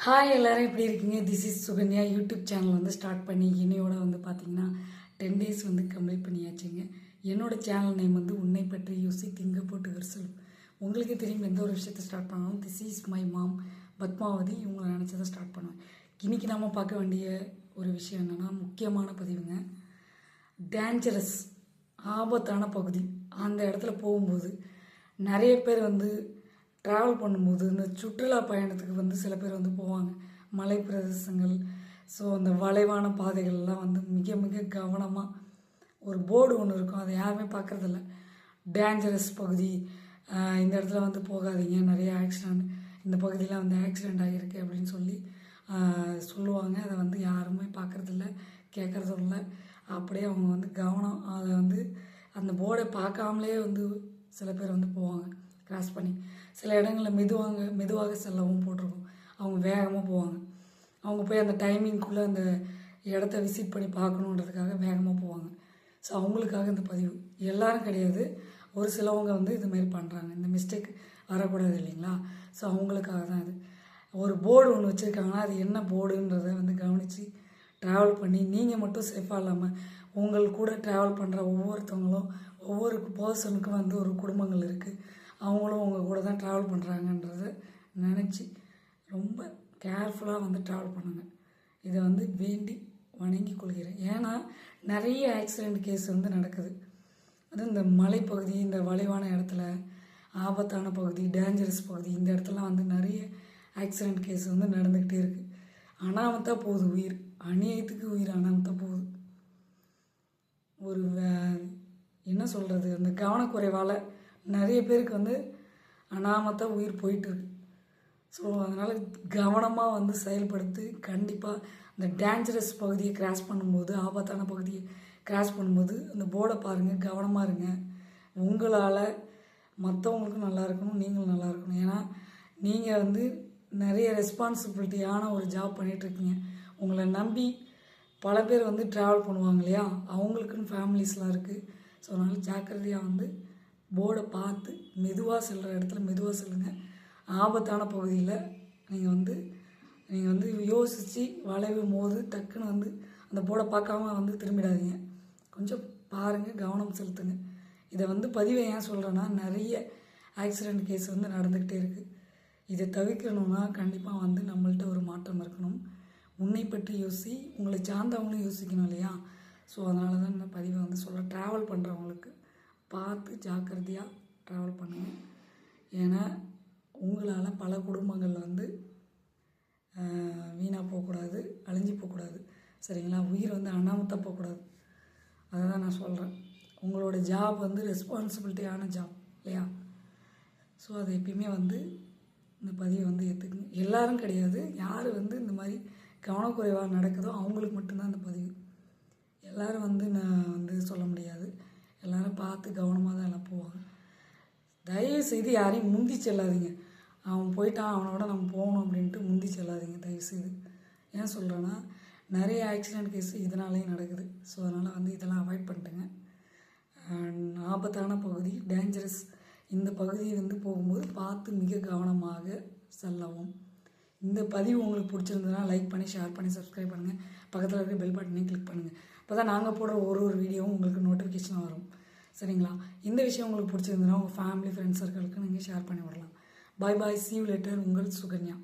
Hi எல்லோரும் எப்படி இருக்கீங்க? This is Sukanya. YouTube channel வந்து ஸ்டார்ட் பண்ணி இன்னையோட வந்து பார்த்திங்கன்னா 10 days வந்து கம்ப்ளீட் பண்ணியாச்சுங்க. என்னோடய சேனல் நேம் வந்து உன்னை பற்றி யோசி திங்க போட்டு விரிசல். உங்களுக்கு தெரியும், எந்த ஒரு விஷயத்தை ஸ்டார்ட் பண்ணாலும் this is my mom Padmavati இவங்களை நினச்சதை ஸ்டார்ட் பண்ணுவேன். இன்றைக்கி நம்ம பார்க்க வேண்டிய ஒரு விஷயம் என்னென்னா, முக்கியமான பதிவுங்க. டேஞ்சரஸ், ஆபத்தான பகுதி. அந்த இடத்துல போகும்போது நிறைய பேர் வந்து ட்ராவல் பண்ணும்போது இந்த சுற்றுலா பயணத்துக்கு வந்து சில பேர் வந்து போவாங்க, மலை பிரதேசங்கள். ஸோ அந்த வளைவான பாதைகள்லாம் வந்து மிக மிக கவனமாக ஒரு போர்டு ஒன்று இருக்கும், அதை யாருமே பார்க்குறதில்ல. டேஞ்சரஸ் பகுதி, இந்த இடத்துல வந்து போகாதீங்க, நிறைய ஆக்சிடெண்ட், இந்த பகுதியில் வந்து ஆக்சிடெண்ட் ஆகியிருக்கு அப்படின்னு சொல்லி சொல்லுவாங்க. அதை வந்து யாருமே பார்க்குறதில்ல, கேட்குறதும் இல்லை. அப்படியே அவங்க வந்து கவனம் அதை வந்து அந்த போர்டை பார்க்காமலே வந்து சில பேர் வந்து போவாங்க கிராஸ் பண்ணி. சில இடங்களில் மெதுவாக செல்லவும் போட்டிருக்கும். அவங்க வேகமாக போவாங்க. அவங்க போய் அந்த டைமிங்குள்ளே அந்த இடத்த விசிட் பண்ணி பார்க்கணுன்றதுக்காக வேகமாக போவாங்க. ஸோ அவங்களுக்காக இந்த பதிவு. எல்லோரும் கிடையாது, ஒரு சிலவங்க வந்து இதுமாரி பண்ணுறாங்க. இந்த மிஸ்டேக் வரக்கூடாது இல்லைங்களா? ஸோ அவங்களுக்காக தான் இது. ஒரு போர்டு ஒன்று வச்சுருக்காங்கன்னா அது என்ன போர்டுன்றதை வந்து கவனித்து ட்ராவல் பண்ணி, நீங்கள் மட்டும் சேஃபாக இல்லாமல் உங்கள் கூட ட்ராவல் பண்ணுற ஒவ்வொருத்தவங்களும், ஒவ்வொரு பர்சனுக்கும் வந்து ஒரு குடும்பங்கள் இருக்குது, அவங்களும் உங்கள் கூட தான் ட்ராவல் பண்ணுறாங்கன்றத நினச்சி ரொம்ப கேர்ஃபுல்லாக வந்து ட்ராவல் பண்ணுங்கள். இதை வந்து வேண்டி வணங்கி கொள்கிறேன். ஏன்னா நிறைய ஆக்சிடெண்ட் கேஸ் வந்து நடக்குது. அது இந்த மலைப்பகுதி, இந்த வளைவான இடத்துல, ஆபத்தான பகுதி, டேஞ்சரஸ் பகுதி, இந்த இடத்துலாம் வந்து நிறைய ஆக்சிடெண்ட் கேஸ் வந்து நடந்துக்கிட்டே இருக்குது. அனாமத்தாக போகுது உயிர், அநியாயத்துக்கு உயிர் அனாமத்தாக போகுது. ஒரு என்ன சொல்கிறது, அந்த கவனக்குறைவால் நிறைய பேருக்கு வந்து அனாமத்தாக உயிர் போயிட்டுருக்கு. ஸோ அதனால் கவனமாக வந்து செயல்படுத்தி கண்டிப்பாக அந்த டேஞ்சரஸ் பகுதியை கிராஸ் பண்ணும்போது, ஆபத்தான பகுதியை கிராஸ் பண்ணும்போது அந்த போர்டை பாருங்கள், கவனமாக இருங்க. உங்களால் மற்றவங்களுக்கும் நல்லா இருக்கணும், நீங்களும் நல்லா இருக்கணும். ஏன்னா நீங்கள் வந்து நிறைய ரெஸ்பான்சிபிலிட்டியான ஒரு ஜாப் பண்ணிகிட்ருக்கீங்க. உங்களை நம்பி பல பேர் வந்து ட்ராவல் பண்ணுவாங்க இல்லையா, அவங்களுக்குன்னு ஃபேமிலிஸ்லாம் இருக்குது. ஸோ அதனால் ஜாக்கிரதையாக வந்து போர்டை பார்த்து மெதுவாக செல்கிற இடத்துல மெதுவாக செல்லுங்கள். ஆபத்தான பகுதியில் நீங்கள் வந்து யோசித்து வளைவும் போது டக்குன்னு வந்து அந்த போர்டை பார்க்காம வந்து திரும்பிடாதீங்க. கொஞ்சம் பாருங்கள், கவனம் செலுத்துங்க. இதை வந்து பதிவை ஏன் சொல்கிறேன்னா, நிறைய ஆக்சிடெண்ட் கேஸ் வந்து நடந்துக்கிட்டே இருக்குது. இதை தவிர்க்கணும்னா கண்டிப்பாக வந்து நம்மள்ட்ட ஒரு மாற்றம் இருக்கணும். உன்னை பற்றி யோசி, உங்களை சார்ந்தவங்களும் யோசிக்கணும் இல்லையா? ஸோ அதனால தான் இந்த பதிவை வந்து சொல்கிறேன். ட்ராவல் பண்ணுறவங்களுக்கு பார்த்து ஜாக்கிரதையாக ட்ராவல் பண்ணுங்கள். ஏன்னா உங்களால் பல குடும்பங்கள் வந்து வீணாக போகக்கூடாது, அழிஞ்சு போகக்கூடாது, சரிங்களா? உயிர் வந்து அனாமத்தாக போகக்கூடாது. அதை தான் நான் சொல்கிறேன். உங்களோட ஜாப் வந்து ரெஸ்பான்சிபிலிட்டியான ஜாப் இல்லையா? ஸோ அதை எப்பயுமே வந்து இந்த பதிவை வந்து ஏற்றுக்குங்க. எல்லோரும் கிடையாது, யார் வந்து இந்த மாதிரி கவனக்குறைவாக நடக்குதோ அவங்களுக்கு மட்டும்தான் இந்த பதிவு. எல்லோரும் வந்து நான் வந்து சொல்ல முடியாது. எல்லோரும் பார்த்து கவனமாக தான் எல்லாம் போவாங்க. தயவு செய்து யாரையும் முந்தி செல்லாதீங்க. அவன் போயிட்டான், அவனோட நம்ம போகணும் அப்படின்ட்டு முந்தி செல்லாதீங்க தயவுசெய்து. ஏன் சொல்கிறேன்னா, நிறைய ஆக்சிடெண்ட் கேஸ் இதனாலேயும் நடக்குது. ஸோ அதனால் வந்து இதெல்லாம் அவாய்ட் பண்ணிட்டுங்க. ஆபத்தான பகுதி, டேஞ்சரஸ், இந்த பகுதியை வந்து போகும்போது பார்த்து மிக கவனமாக செல்லவும். இந்த பதிவு உங்களுக்கு பிடிச்சிருந்ததுன்னா லைக் பண்ணி, ஷேர் பண்ணி, சப்ஸ்கிரைப் பண்ணுங்கள். பக்கத்தில் இருக்கிற பெல் பட்டனையும் கிளிக் பண்ணுங்கள். அப்போ தான் நாங்கள் போடுற ஒரு வீடியோவும் உங்களுக்கு நோட்டிஃபிகேஷனாக வரும், சரிங்களா? இந்த விஷயம் உங்களுக்கு பிடிச்சிருந்ததுன்னா உங்கள் ஃபேமிலி, ஃப்ரெண்ட்ஸ் சர்க்கிளுக்கு நீங்கள் ஷேர் பண்ணி விடலாம். பாய் பாய், see you later. உங்கள் சுகன்யா.